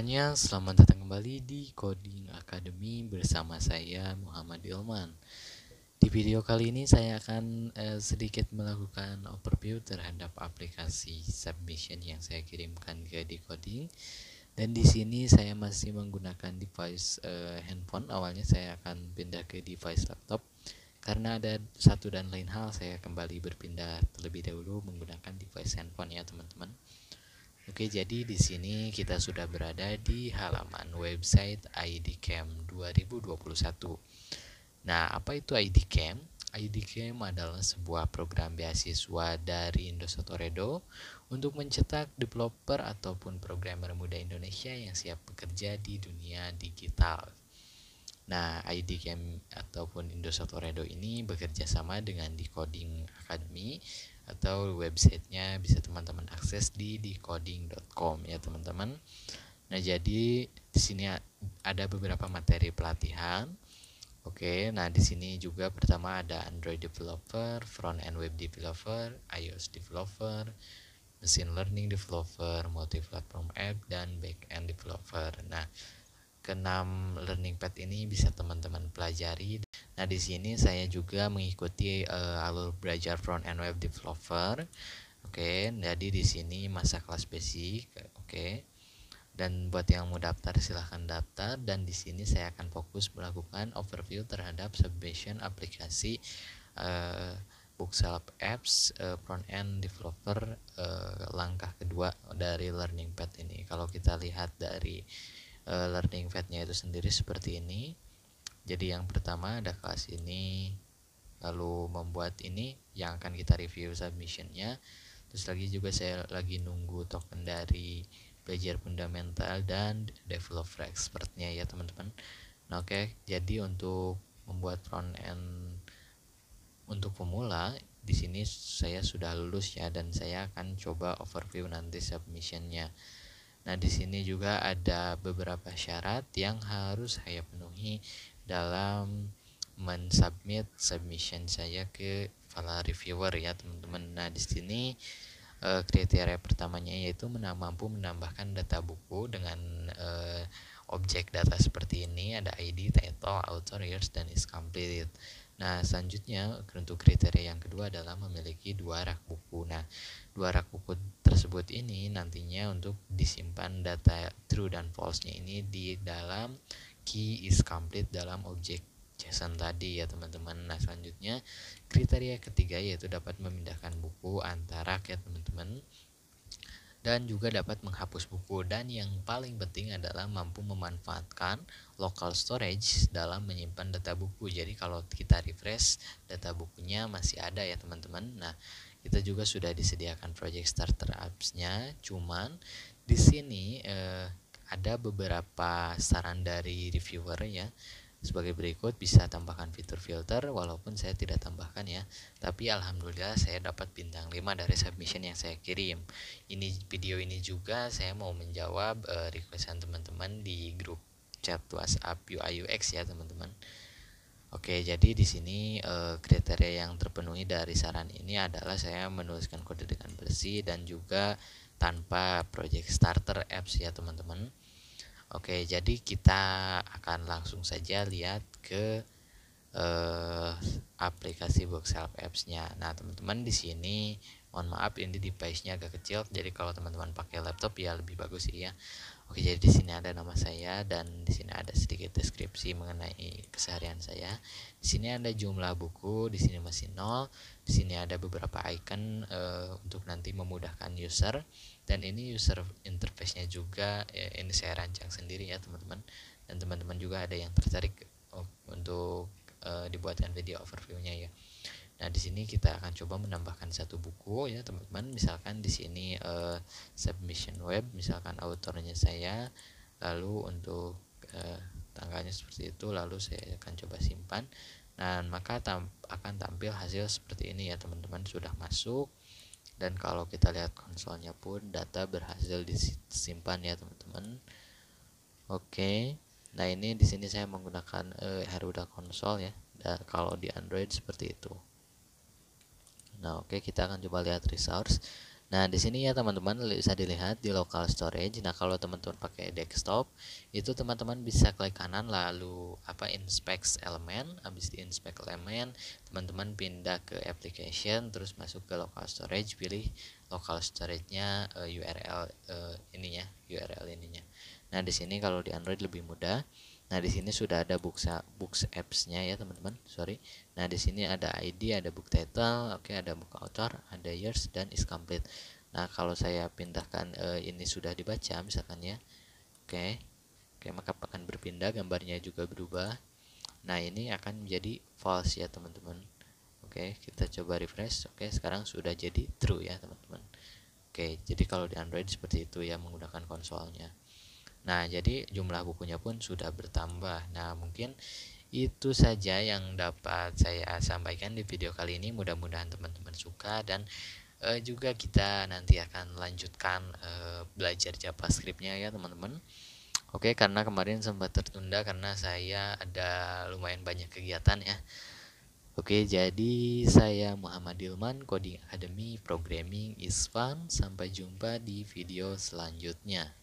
semuanya, selamat datang kembali di Coding Academy bersama saya Muhammad Ilman. Di video kali ini saya akan sedikit melakukan overview terhadap aplikasi submission yang saya kirimkan ke Decoding. Dan di sini saya masih menggunakan device handphone. Awalnya saya akan pindah ke device laptop. Karena ada satu dan lain hal, saya kembali berpindah terlebih dahulu menggunakan device handphone ya teman-teman. Oke, jadi di sini kita sudah berada di halaman website IDCamp 2021. Nah, apa itu IDCamp? IDCamp adalah sebuah program beasiswa dari Indosat Ooredoo untuk mencetak developer ataupun programmer muda Indonesia yang siap bekerja di dunia digital. Nah, IDCamp ataupun Indosat Ooredoo ini bekerja sama dengan Decoding Academy, atau websitenya bisa teman-teman akses di decoding.com ya teman-teman. Nah, jadi di sini ada beberapa materi pelatihan. Oke, nah di sini juga pertama ada Android developer, front end web developer, iOS developer, machine learning developer, multi-platform app, dan back end developer. Nah, keenam learning path ini bisa teman-teman pelajari. Nah, di sini saya juga mengikuti alur belajar front end web developer. Oke, jadi di sini masa kelas basic. Oke. Dan buat yang mau daftar silahkan daftar, dan di sini saya akan fokus melakukan overview terhadap submission aplikasi Bookshop Apps front end developer langkah kedua dari learning path ini. Kalau kita lihat dari learning path-nya itu sendiri seperti ini. Jadi yang pertama ada kelas ini, lalu membuat ini yang akan kita review submission-nya. Terus lagi juga saya lagi nunggu token dari belajar fundamental dan developer expert-nya ya teman-teman. Nah, oke, jadi untuk membuat front end untuk pemula di sini saya sudah lulus ya, dan saya akan coba overview nanti submission-nya. Nah, di sini juga ada beberapa syarat yang harus saya penuhi dalam mensubmit submission saya ke para reviewer ya teman-teman. Nah, di sini kriteria pertamanya yaitu mampu menambahkan data buku dengan objek data seperti ini, ada ID, title, author, years, dan is complete. Nah, selanjutnya untuk kriteria yang kedua adalah memiliki 2 rak buku. Nah, 2 rak buku tersebut ini nantinya untuk disimpan data true dan false-nya ini di dalam key is complete dalam objek JSON tadi ya teman-teman. Nah, selanjutnya kriteria ketiga yaitu dapat memindahkan buku antar rak ya teman-teman, dan juga dapat menghapus buku, dan yang paling penting adalah mampu memanfaatkan local storage dalam menyimpan data buku. Jadi kalau kita refresh data bukunya masih ada ya teman-teman. Nah, kita juga sudah disediakan project starter apps-nya, cuman di sini ada beberapa saran dari reviewer ya. Sebagai berikut, bisa tambahkan fitur filter, walaupun saya tidak tambahkan ya. Tapi alhamdulillah saya dapat bintang 5 dari submission yang saya kirim. Ini video ini juga saya mau menjawab requestan teman-teman di grup chat WhatsApp UI UX ya teman-teman. Oke, jadi di sini kriteria yang terpenuhi dari saran ini adalah saya menuliskan kode dengan bersih dan juga tanpa project starter apps ya teman-teman. Oke, jadi kita akan langsung saja lihat ke aplikasi Bookshop Apps-nya. Nah, teman-teman di sini mohon maaf ini device-nya agak kecil, jadi kalau teman-teman pakai laptop ya lebih bagus sih ya. Oke, jadi di sini ada nama saya dan di sini ada sedikit deskripsi mengenai keseharian saya. Di sini ada jumlah buku, di sini masih 0. Di sini ada beberapa icon untuk nanti memudahkan user, dan ini user interface-nya juga ini saya rancang sendiri ya teman-teman. Dan teman-teman juga ada yang tertarik untuk dibuatkan video overview-nya ya. Nah, di sini kita akan coba menambahkan satu buku ya teman-teman. Misalkan di sini submission web, misalkan autornya saya, lalu untuk tanggalnya seperti itu, lalu saya akan coba simpan. Nah, maka akan tampil hasil seperti ini ya teman-teman, sudah masuk. Dan kalau kita lihat konsolnya pun data berhasil disimpan ya teman-teman. Oke. Nah, ini di sini saya menggunakan Garuda Console ya. Dan kalau di Android seperti itu. Nah, oke, kita akan coba lihat resource. Nah, di sini ya teman-teman bisa dilihat di local storage. Nah, kalau teman-teman pakai desktop, itu teman-teman bisa klik kanan lalu inspect elemen. Habis di inspect elemen, teman-teman pindah ke application, terus masuk ke local storage, pilih local storage-nya URL ininya, URL ininya. Nah, di sini kalau di Android lebih mudah. Nah, di sini sudah ada books apps-nya ya, teman-teman. Sorry. Nah, di sini ada ID, ada book title, oke, ada book author, ada years dan is complete. Nah, kalau saya pindahkan ini sudah dibaca misalkan ya. Oke. Oke, maka akan berpindah, gambarnya juga berubah. Nah, ini akan menjadi false ya, teman-teman. Oke, kita coba refresh. Oke, sekarang sudah jadi true ya, teman-teman. Oke, jadi kalau di Android seperti itu ya, menggunakan konsolnya. Nah, jadi jumlah bukunya pun sudah bertambah. Nah, mungkin itu saja yang dapat saya sampaikan di video kali ini. Mudah-mudahan teman-teman suka, dan juga kita nanti akan lanjutkan belajar JavaScript-nya ya, teman-teman. Oke, karena kemarin sempat tertunda karena saya ada lumayan banyak kegiatan ya. Oke, jadi saya Muhammad Dilman, Coding Academy, Programming is Fun. Sampai jumpa di video selanjutnya.